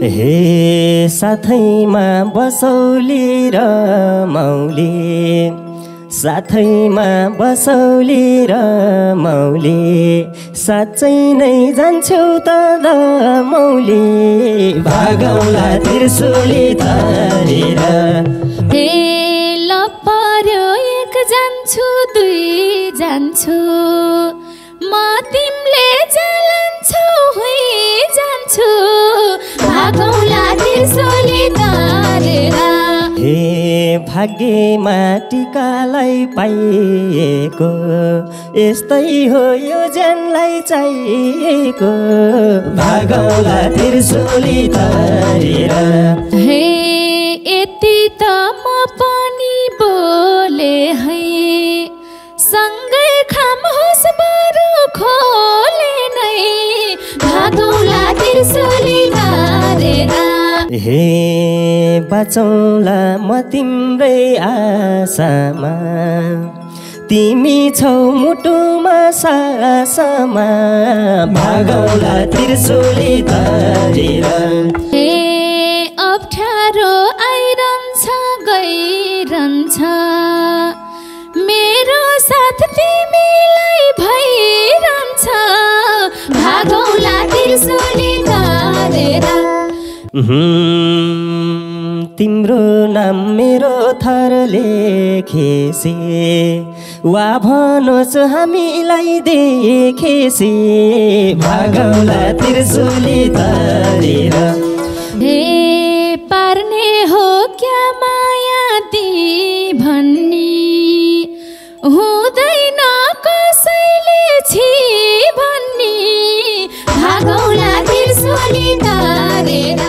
हे साथैमा बसौली र मौली साथैमा बसौली र मौली साँच्चै नै जान्छौ त ल मौली भागौला त्रिशुली तरेर हे लपर्यो एक जान्छु दुई जान्छु म तिमीले जलान्छौ हुई जान्छु भागौला त्रिशुली तरेर हे भाग्यमा टिकालाई पाइएको यस्तै हो यो जनलाई चाहिएको भागौला त्रिशुली तरेर हे यति त म पनि बोले है सँगै खाम होस् बरु खोले नै भागौला त्रिशुली तरेर हे बचौला म तिम्रै आशामा तिमी छौ मुटुमा सासमा भागौला त्रिशुली तरेर हे अप्ठ्यारो आइरहन्छ गइरहन्छ मेरो साथ तिमीलाई भइरहन्छ भागौला त्रिशुली तरेर तिम्रो नाम मेरो थर लेखेसी वा भनोस् हामीलाई देखेसी भागौला त्रिशुली तरेर हे पार्ने हो क्या माया ती भन्ने हुँदैन कसैले छि भन्ने भागौला त्रिशुली तरेर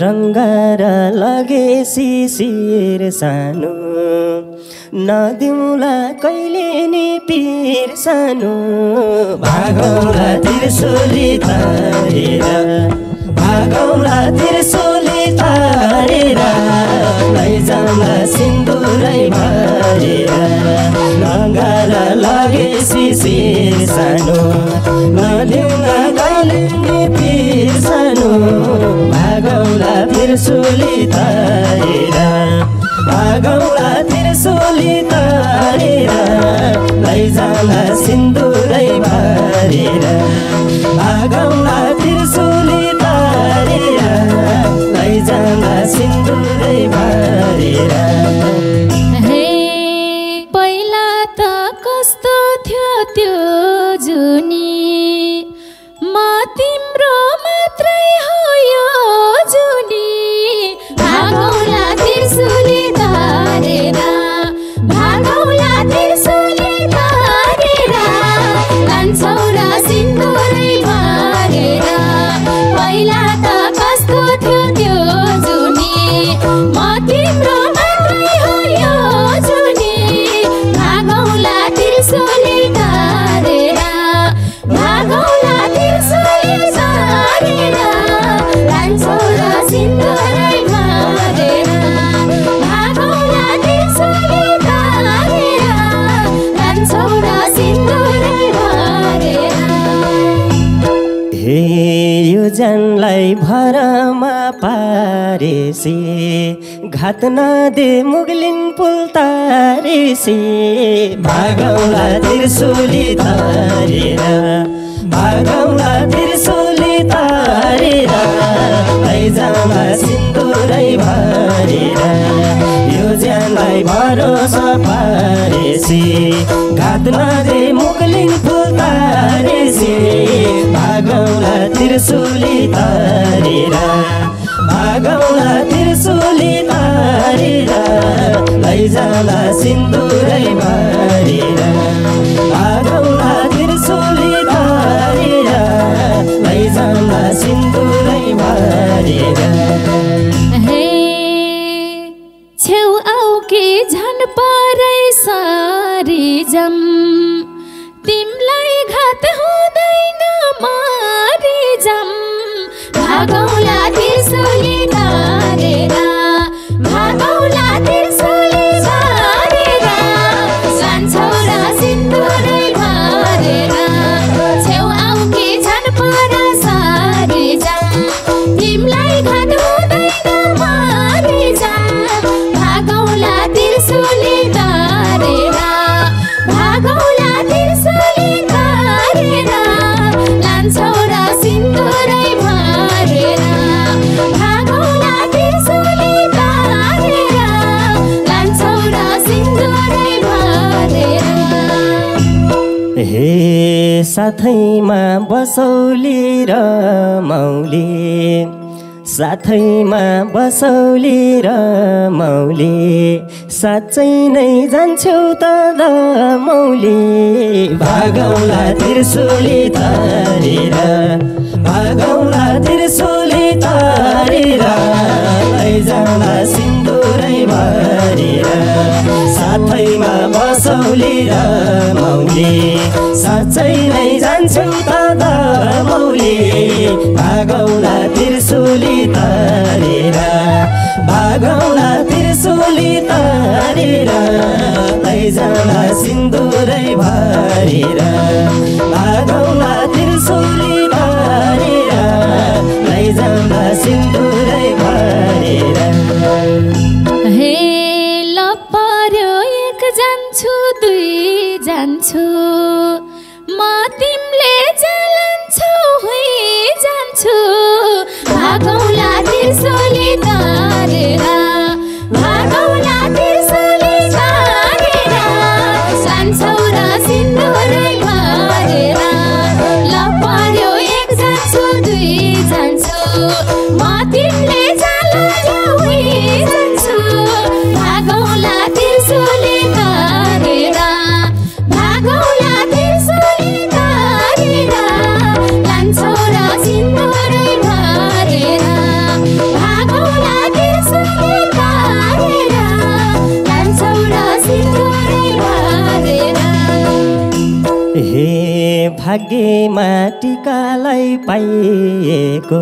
रङ्गार लगे शिशिर सानो नदिउँला कहिले नि पिर सानो भागौला त्रिशुली तरेर भागौला त्रिशुली तरेर लैजाउँला सिन्दुरै भरेर रङ्गार लगे शिशिर सानो नदिउँला कहिले नि पिर सानो भागौला त्रिशुली तरेर भागौला त्रिशुली तरेर लैजाउँला सिन्दुरै भरेर भागौला त्रिशुली तरेर लैजाउँला सिन्दुरै भरेर हे पहिला त कस्तो थियो त्यो जुनी म तिम्रो मात्रै हो यो जुनी भागौला त्रिशुली तरेर भागौला त्रिशुली तरेर लान्छौ र सिन्दुरै भरेर पहिला त कस्तो थियो त्यो जुनी म तिम्रो मात्रै हो यो जुनी भागौला त्रिशुली तरेर भागौला त्रिशुली तरेर लान्छौ र सिन्दुरै भरेर भागौला त्रिशुली तरेर लान्छौ र सिन्दुरै भरेर हे यो जानलाई भरमा पारेसी घात नदे मुगलिन पुल तारेसी भागौला त्रिशुली तरेर भागौला त्रिशुली तरेर लैजाउँला सिन्दुरै भरेर यो जानलाई भरोसा पारेसी घात नदे मुगलिन पुल तारेसी भागौला त्रिशुली तरेर भागौला त्रिशुली तरेर लैजाला सिन्दुरै भरेर भागौला त्रिशूली धरेर लैजाला सिन्दुरै भरेर हे छेउ आऊ कि झन् परै सारी जम तिमलाई घात हुँदैन मारी जम भागौला त्रिशूली धरेर भागौला त्रिशूली धरेर लान्छौ र सिन्दुरै भरेर छेउ आऊ कि झन् परै सारी जम तिमलाई घात हुँदैन मारी जम भागौला त्रिशूली धरेर भागौला त्रिशूली धरेर लान्छौ र सिन्दुरै भरेर भागौला त्रिशूली धरेर लान्छौ र सिन्दुरै भरेर हे साथैमा बसौली र मौली साथैमा बसौली र मौली साँच्चै नै जान्छौ त मौली भागौला त्रिशूली धरेर भागौला त्रिशूली धरेर लैजाला सिन्दुरै भरेर साथैमा बसौली र मौली साँच्चै नै जान्छौ त मौली भागौला त्रिशूली धरेर भागौला त्रिशूली धरेर लैजाला सिन्दुरै भरेर भागौला त्रिशूली धरेर लैजाला सिन्दुरै भरेर हे लपर्यो एक जान्छु दुई जान्छु म तिमीले जलान्छौ हुई जान्छु भागौला त्रिशूली धरेर भागौला त्रिशूली धरेर लान्छौ र सिन्दुरै भरेर लपर्यो एक जान्छु दुई जान्छु म तिमीले जलान्छौ हुई जान्छु भागौला त्रिशूली धरेर भागौला त्रिशूली धरेर लान्छौ र सिन्दुरै भरेर भागौला त्रिशूली धरेर लान्छौ र सिन्दुरै भरेर हे भाग्यमा टिकालाई पाइएको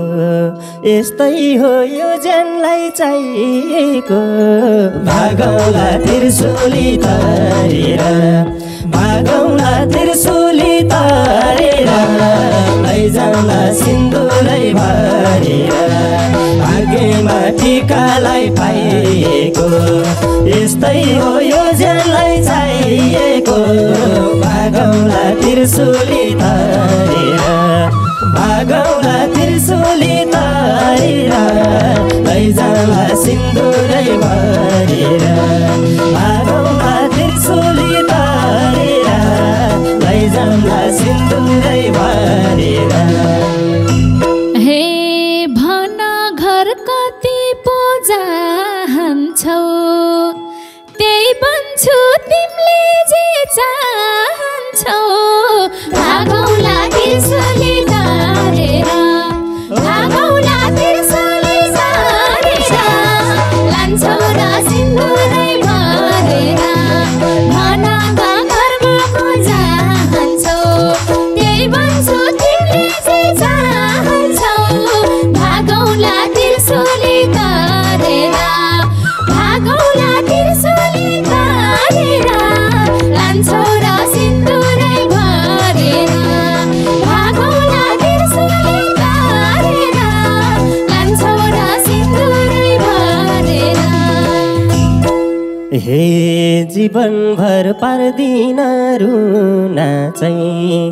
यस्तै हो यो जनलाई चाहिएको भागौला त्रिशूली धरेर भागौला त्रिशूली धरेर लैजाला सिन्दुरै भरेर भाग्यमा टिकालाई पाइएको यस्तै हो यो जनलाई चाहिएको भागौला त्रिशूली धरेर भागौला त्रिशूली धरेर लैजाला सिन्दुरै भरेर भागौला त्रिशूली धरेर लैजाला सिन्दुरै भरेर हे भन घर कति पो चाहन्छौ त्यही बन्छु तिमीले जे चाहन्छौ भागौला त्रिशूली धरेर भागौला त्रिशूली धरेर लान्छौ र सिन्दुरै भरेर भन घरमा पो चाहन्छौ त्यही बन्छु तिमीले जे चाहन्छौ भागौला त्रिशूली धरेर भागौला त्रिशूली धरेर लान्छौ र सिन्दुरै भरेर भागौला त्रिशूली धरेर लान्छौ र सिन्दुरै भरेर हे जीवनभर पार्दिन रुना चाहिँ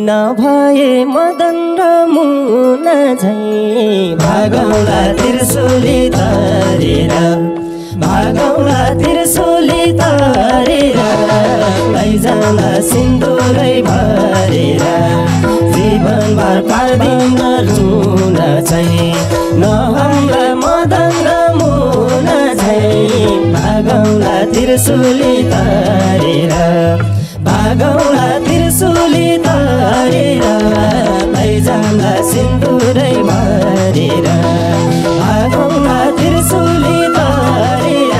नभए मदन र मुना चाहिँ भागौला त्रिशूली धरेर भागौला त्रिशूली धरेर लैजाला सिन्दुरै भरेर जीवनभर पार्दिन रुना चाहिँ नभए मदन र मुना चाहिँ भागौँला त्रिशूली तारेर भागौँला त्रिशूली तारेर लैजाउँला सिन्दुरै भरेर भागौँला त्रिशूली तारेर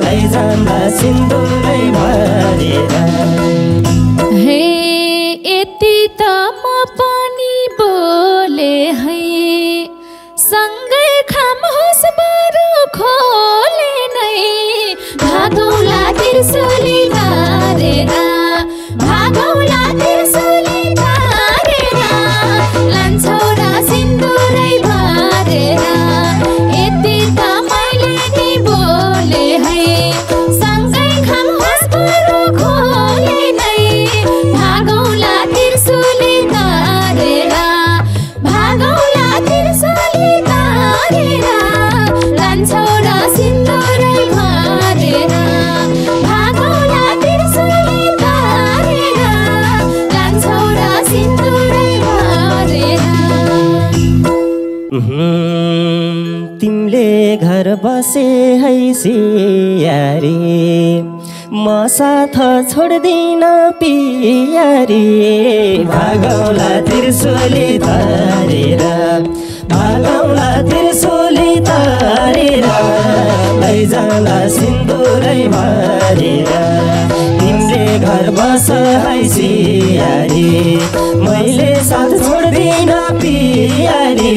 लैजाउँला सिन्दुरै भरेर हे यति त म पनि बोले है सँगै खामहोस् बरु खोले नै भागौँला त्रिशूली तारेर भागौँला त्रिशूली तारेर लान्छौ र सिन्दुरै भरेर यति त मैले नि बोले है सँगै खामहोस् बरु खोले नै भागौँला त्रिशूली तारेर भागौँला त्रिशूली तारेर लान्छौ र सिन्दुरै भरेर भागौँला त्रिशूली तारेर लान्छौ र सिन्दुरै भरेर तिमीले घर बसे है सियारी म साथ छोड्दिन पियारी भागौँला त्रिशूली तारेर भागौँला त्रिशूली तारेर लैजाउँला सिन्दुरै भरेर तिमीले घर बस है सियारी मैले साथ छोड्दिन पियारी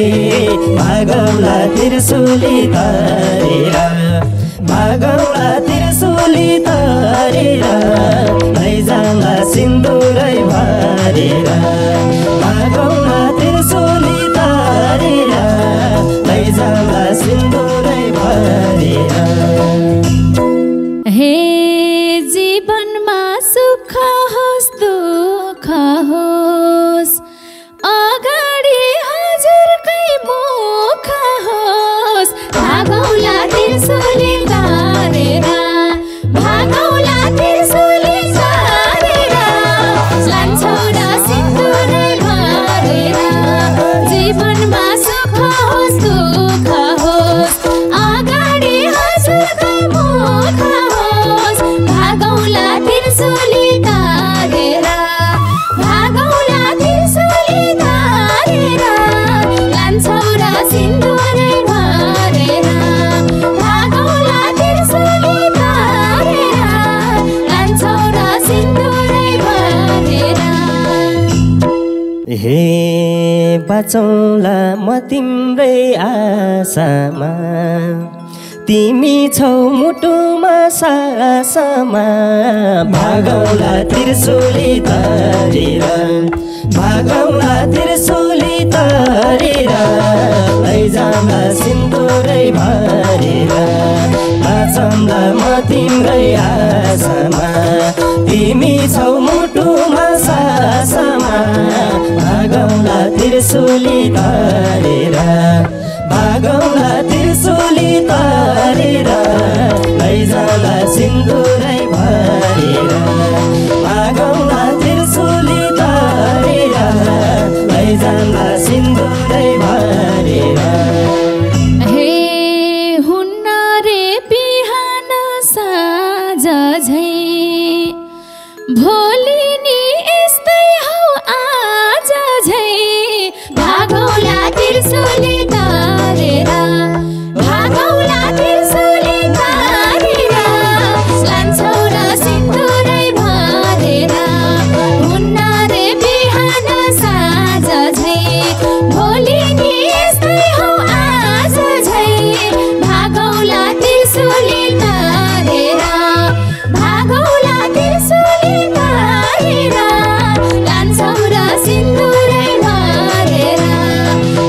भागौँला त्रिशूली तारेर भागौँला त्रिशूली तारेर लैजाउँला सिन्दुरै भरेर भागौँला त्रिशूली तारेर लैजाउँला सिन्दुरै भरेर हे जीवनमा सुख होस् दुःख होस् अगाडि हजुरकै मुख होस् भागौँला त्रिशूली तारेर भागौँला त्रिशूली तारेर लान्छौ र सिन्दुरै भरेर जीवनमा सुख होस् दुःख होस् अगाडि हजुरकै मुख होस् भागौँला त्रिशूली तारेर भागौँला त्रिशूली तारेर लान्छौ र सिन्दुरै भरेर भागौँला त्रिशूली तारेर लान्छौ र सिन्दुरै भरेर हे बचौँला म तिम्रै आशामा तिमी छौ मुटुमा सासमा भागौँला त्रिशूली तारेर भागौँला त्रिशूली तारेर लैजाउँला सिन्दुरै भरेर बचौँला म तिम्रै आशामा तिमी छौ मुटुमा सासमा भागौँला त्रिशूली तारेर भागौँला त्रिशूली तारेर लैजाउँला सिन्दुरै भरेर भागौँला त्रिशूली तारेर लैजाउँला सिन्दुरै भरेर हे हुन्न रे बिहान साँझ झै भोलि नि यस्तै हौ आज झै भागौँला त्रिशूली तारेर भागौँला त्रिशूली तारेर लान्छौ र सिन्दुरै भरेर हुन्न रे बिहान साँझ झै भोलि नि यस्तै हौ आज झै भागौँला त्रिशूली तारेर भागौँला त्रिशूली तारेर लान्छौ र सिन्दुरै भरेर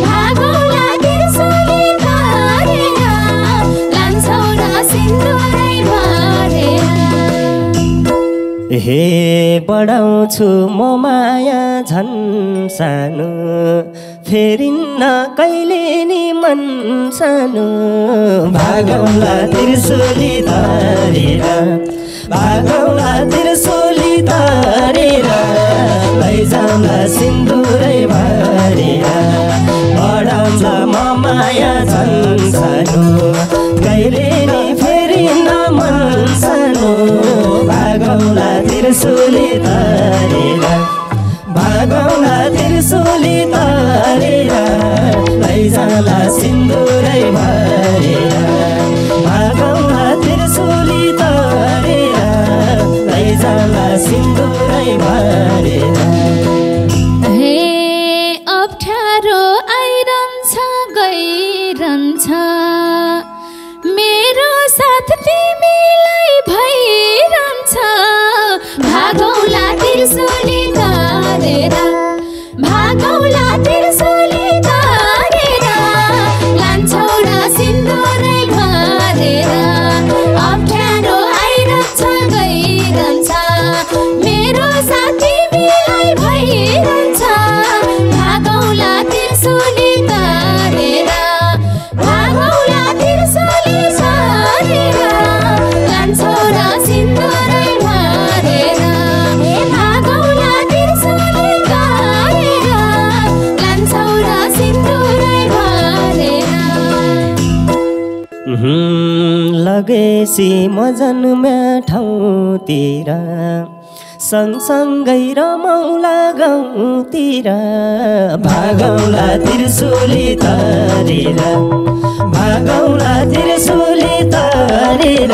भागौँला त्रिशूली तारेर लान्छौ र सिन्दुरै भरेर हे बढाउँछु म माया झन् सानो फेरिन्न कहिले नि मन सानो भागौँला त्रिशूली तारेर भागौँला त्रिशूली तारेर लैजाउँला सिन्दुरै भरेर बढाउँला म माया झन् सानो कहिले नि फेरिन्न साथ तिमीलाई भइरहन्छ भागौला त्रिशूली तारेर भागौला त्रिशूली तारेर लान्छौ र सिन्दुरै भरेर अप्ठ्यारो आइरहन्छ गइरहन्छ मेरो साथ तिमीलाई भइरहन्छ भागौला त्रिशूली तारेर भागौला त्रिशूली तारेर लान्छौ र सिन्दुरै भरेर भागौला त्रिशूली तारेर लान्छौ र सिन्दुरै भरेर लगेसी म जन्म्या ठाउँतिर सँगसँगै रमौला गाउँतिर भागौला त्रिशूली तारेर भागौला त्रिशूली तारेर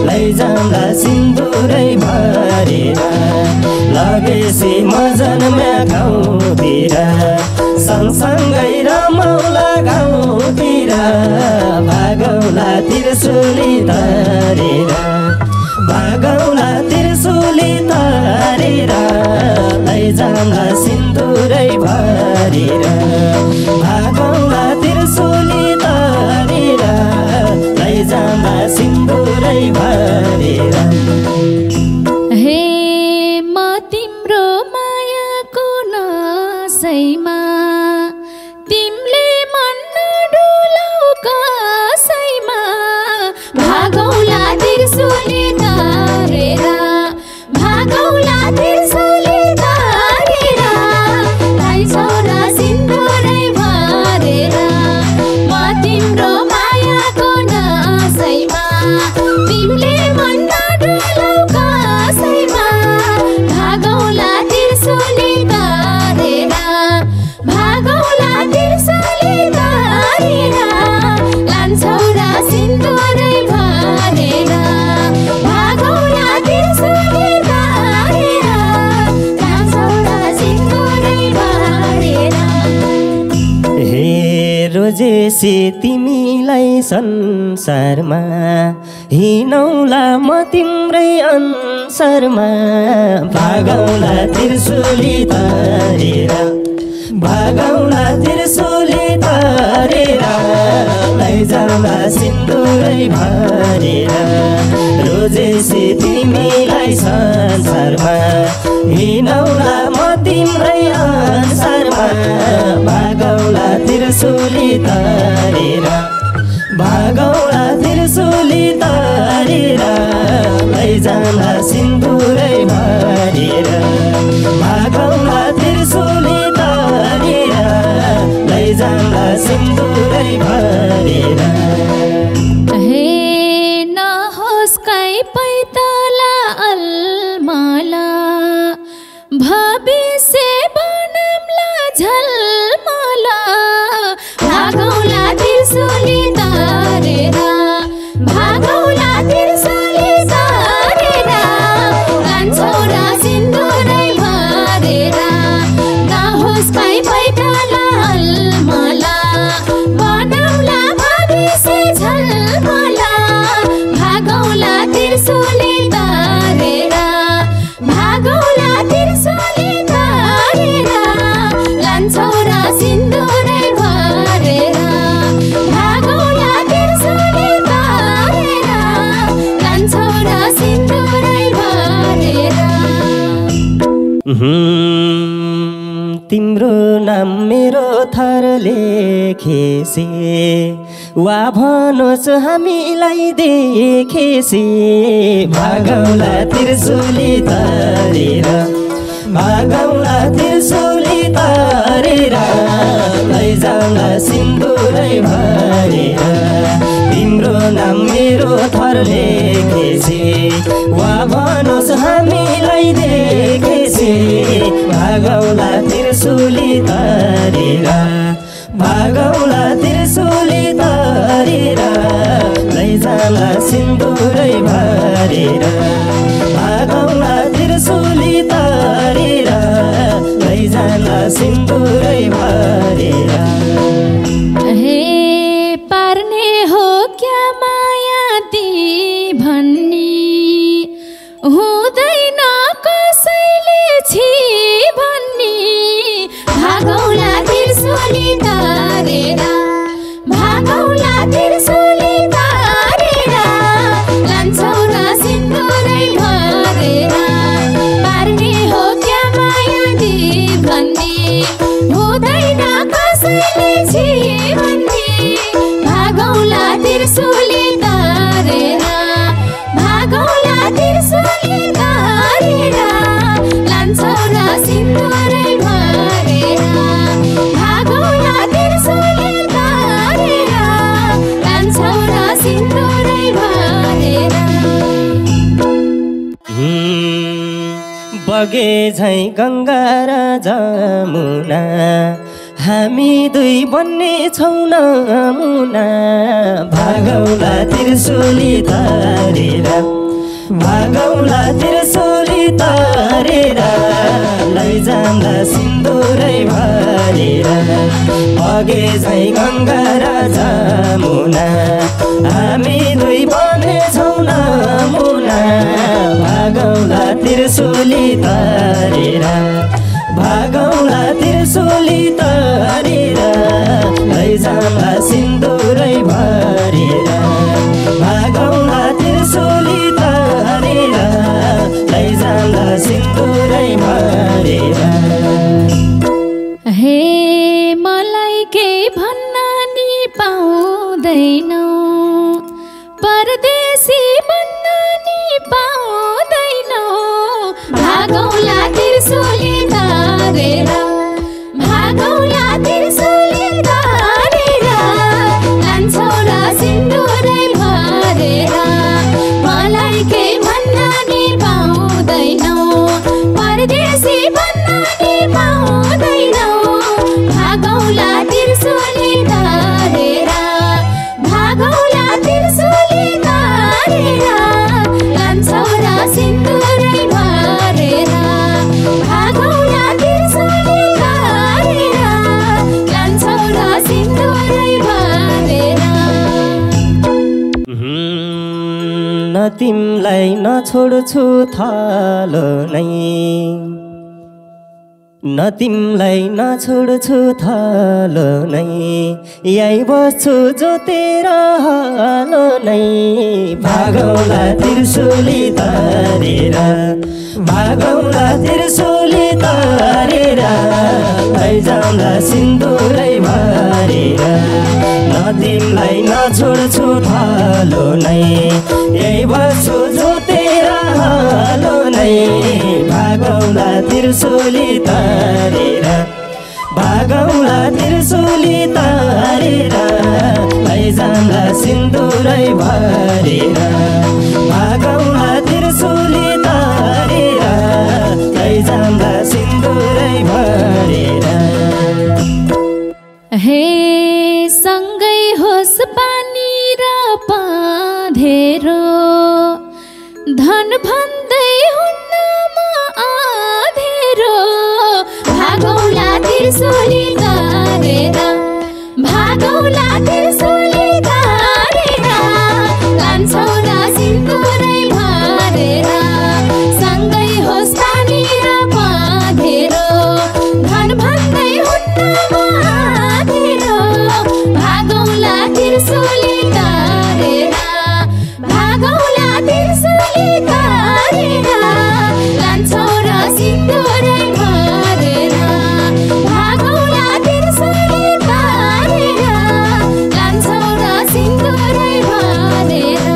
लैजाउँला सिन्दुरै भरेर लगेसी म जन्म्या गाउँतिर सँगसँगै रमौला गाउँतिर भागौला त्रिशूली तारेर भागौला त्रिशूली तारेर लैजाउँला सिन्दुरै भरेर भागौला त्रिशूली तारेर लैजाउँला सिन्दुरै भरेर हे म तिम्रो मायाको नसैमा तिमीले मन नडुलाउ कसैमा भागौला त्रिशूली तारेर भागौला त्रिशूली तारेर लैजाऊ र सिन्दुरै भरेर म तिम्रो मायाको नसैमा तिमीले मन नडुलाउ कसैमा भागौला त्रिशूली तारेर भागौला त्रिशूली तारेर लान्छौ र सिन्दुरै भरेर भागौला त्रिशूली तारेर लान्छौ र सिन्दुरै भरेर हे रोजेसी तिमीलाई संसारमा हिँडौला म तिम्रै अनुसारमा भागौला त्रिशूली तारेर भागौला त्रिशूली तारेर लैजाउँला सिन्दुरै भरेर रोजेसी तिमीलाई संसारमा हिँडौला म तिम्रै अनुसारमा भागौला त्रिशूली तारेर भागौला त्रिशूली तारेर लैजाउँला सिन्दुरै भरेर भागौला त्रिशूली तारेर लैजाउँला सिन्दुरै भरेर हे नहोस् काई पैताला अलमला भविष्य बनमला झलमला भागौला त्रिशूली तारेर भागौला त्रिशूली तारेर लान्छौ र सिन्दुरै भरेर नहोस् काई पैताला अलमला बनमला भविष्य झलमला भागौला त्रिशूली तारेर भागौला त्रिशूली तारेर लान्छौ र सिन्दुरै भरेर भागौला त्रिशूली तारेर लान्छौ र सिन्दुरै भरेर तिम्रो नाम मेरो थर लेखेसे वा भनोस् हामीलाई देखेसे भागौला त्रिशूली तारेर भागौला त्रिशूली तारेर लैजाउँला सिन्दुरै भरेर तिम्रो नाम मेरो थर लेखेसे वा भनोस् हामीलाई देखेसे भागौला त्रिशूली तारेर भागौला त्रिशूली तारेर लैजाउँला सिन्दुरै भरेर भागौला त्रिशूली तारेर लैजाउँला सिन्दुरै भरेर हे पार्ने हो क्या माया बगे झै गङ्गा र जमुना हामी दुई बन्ने छौँ नमुना भागौला त्रिशूली तारेर भागौला त्रिशूली तारेर लैजाउँला सिन्दुरै भरेर बगे झै गङ्गा र जमुना हामी दुई बन्ने छौँ नमुना भागौला त्रिशूली तारेर भागौला त्रिशूली तारेर लैजाउँला सिन्दुरै भरेर भागौला त्रिशूली तारेर लैजाउँला सिन्दुरै भरेर हे मलाई के भन्न नि पाउँदैनौ परदेशी बन्न नि पाउँदैनौ भागौला त्रिशूली तारेर भागौला त्रिशूली तारेर लान्छौ र सिन्दुरै भरेर मलाई के भन्न नि पाउँदैनौ परदेशी बन्न नि पाउँदैनौ भागौला त्रिशूली तारेर भागौला त्रिशूली तारेर लान्छौ र सिन्दुरै भरेर भागौला त्रिशूली तारेर लान्छौ र सिन्दुरै भरेर न तिमलाई नछोड्छु थलो नै न तिमलाई नछोड्छु थलो नै यही बस्छु जोतेर हालो नै भागौला त्रिशूली तारेर भागौला त्रिशूली तारेर लैजाउँला सिन्दुरै भरेर न तिमलाई नछोड्छु थलो नै यही बस्छु जोतेर हालो नै भागौला त्रिशूली तारेर भागौला त्रिशूली तारेर लैजाउँला सिन्दुरै भरेर भागौला त्रिशूली तारेर लैजाउँला सिन्दुरै भरेर हे सँगै होस् पानी र पँधेरो धन भन्दै हुन्न म आधेरो भागौला त्रिशूली तारेर भागौला त्रिशूली तारेर लान्छौ र सिन्दुरै भरेर सँगै होस् पानी र पँधेरो धन भन्दै हुन्न म आधेरो भागौला त्रिशूली तारेर भागौला त्रिशूली तारेर लान्छौ र सिन्दुरै भरेर भागौला त्रिशूली तारेर लान्छौ र सिन्दुरै भरेर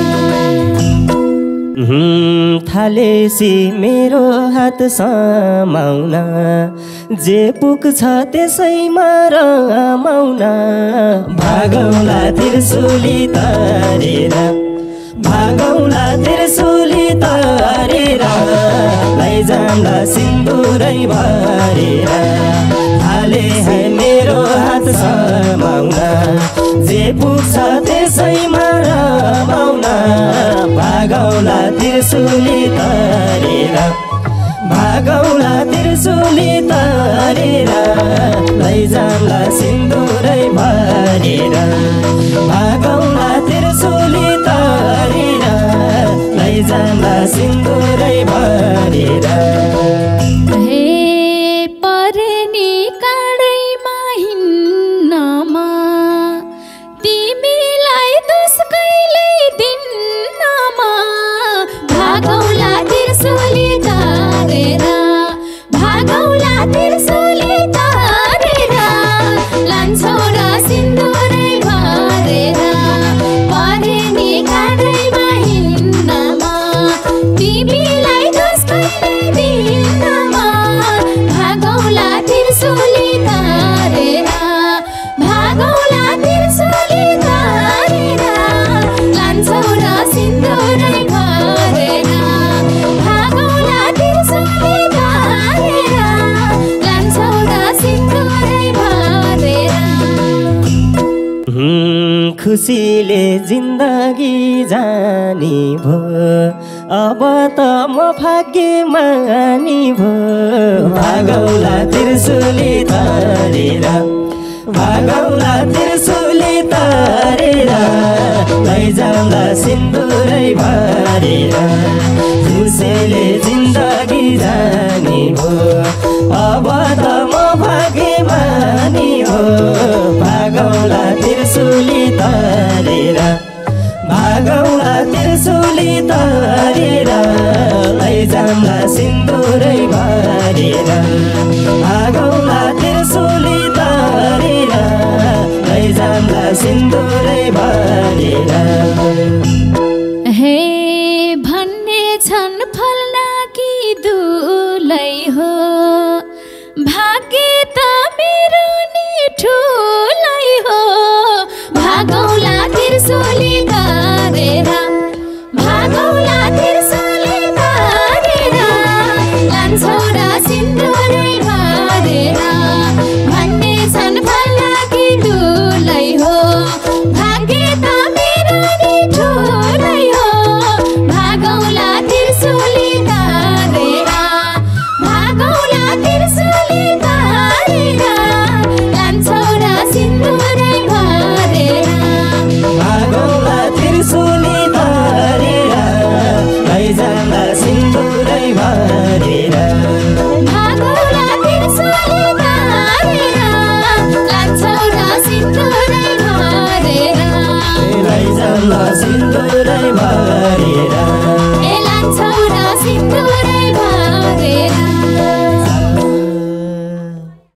थालेसी मेरो हात समाउन जे पुग्छ त्यसैमा रमाउन भागौला त्रिशूली तारेर भागौला त्रिशूली तारेर लैजाउँला सिन्दुरै भरेर थाले है मेरो हात समाउन जे पुग्छ त्यसैमा रमाउन भागौला त्रिशूली तारेर भागौला त्रिशूली तारेर लैजाउँला सिन्दुरै भरेर भागौला त्रिशूली तारेर लैजाउँला सिन्दुरै भरेर हे परेनी काँडैमा हिँड्नमा तिमीलाई दोष कहिल्यै दिन्नमा भागौला त्रिशूली तारेर भागौला त्रिशूली तारेर लान्छौ र सिन्दुरै भरेर परेनी काँडैमा हिँड्नमा तिमी खुसीले जिन्दगी जानी भो अब त म भाग्यमानी भो भागौला त्रिशूली तारेर भागौला त्रिशूली तारेर लैजाउँला सिन्दुरै भरेर खुसीले जिन्दगी जानी भो अब त म भाग्यमानी हो भागौला त्रिशूली तारेर भागौला त्रिशूली तारेर लैजाउँला सिन्दुरै भरेर भागौला त्रिशूली तारेर लैजाउँला सिन्दुरै भरेर हे भन्ने छन् फल्ना कि दुलै हो भाग्य त मेरो नि ठुलै हो भागौला त्रिशूली तारेर भागौला त्रिशूली तारेर लान्छौ र सिन्दुरै भरेर भन्ने छन् फल्ना कि दुलै हो भाग्य त मेरो नि ठुलै हो भागौला त्रिशूली तारेर भागौला त्रिशूली तारेर लान्छौ र सिन्दुरै भरेर भागौला त्रिशूली तारेर लैजाउँला सिन्दुरै भरेर भागौला त्रिशूली तारेर लान्छौ र सिन्दुरै भरेर लैजाउँला सिन्दुरै भरेर लान्छौ र सिन्दुरै